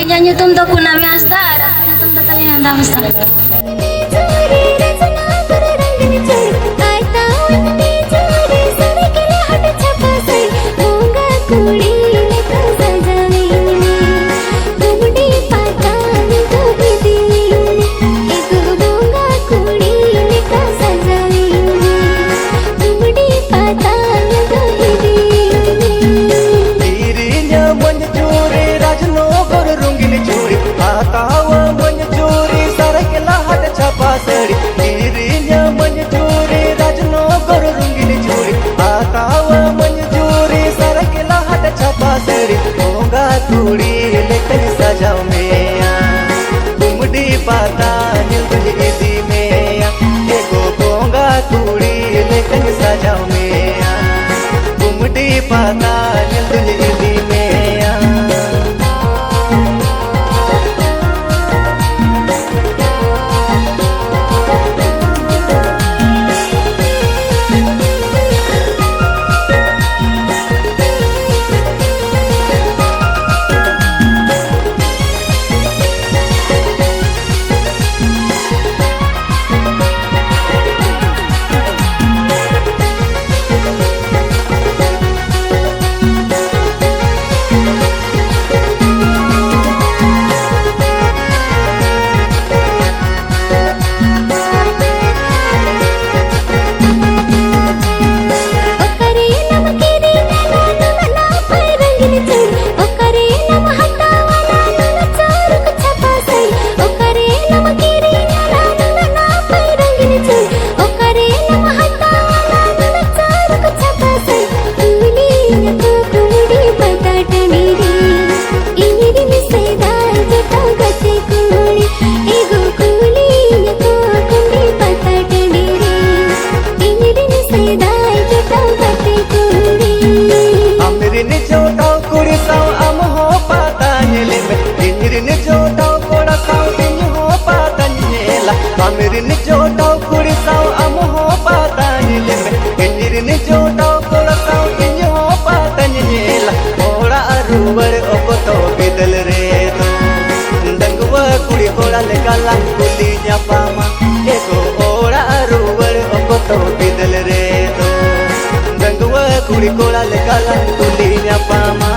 Kanya nyutum to Kunami Astar. Nyutum to tali nang Astar. कुड़ी लेकर सजाओ मैया घुमडी पाता नील तुझे दी मैया एगो बोंगा कुड़ी लेकर सजाओ मैया घुमडी पाता नील तुझे दी मैया Amirin jodoh kuri sao amu ho patanya leme Enjirin jodoh kuri sao inyo ho patanya nyela Ora arubar okoto bidal reto Dangwa kuri kola legalan kulinya pama Ego ora arubar okoto bidal reto Dangwa kuri kola legalan kulinya pama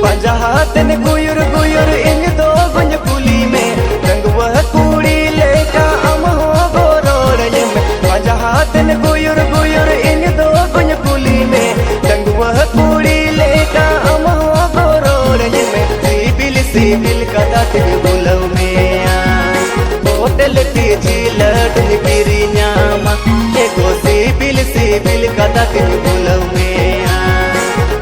Panjahaten guyur guyur ini do gunj kuli में रंगवा कुड़ी लेका हम हो गोरोड़ में Panjahaten guyur guyur ini do gunj kuli में रंगवा कुड़ी लेका हम हो गोरोड़ में सिबिल सिबिल कदा ते बुलव में होटल की झीलट गिरी न्यामा एगो सिबिल सिबिल कदा ते बुलव में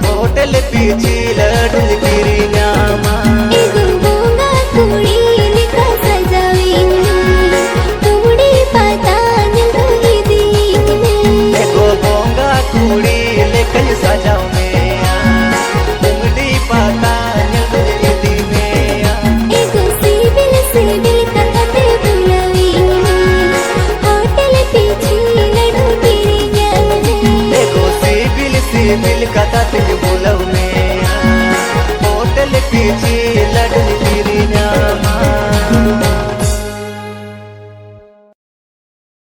होटल पीछे लडुल गिरी न्यामा एगो बोंगा कुड़ी लेका सजावी तुमड़ी पता नहीं दी एगो बोंगा कुड़ी लेकर सजाओ मैया तुमड़ी पता नहीं दी मैया एगो सिबिल सिबिल कते बुलवी होटल पीछे लडू गिरी न्यामा एगो सिबिल सिबिल कदा ते बुलव मैया होटल पीछे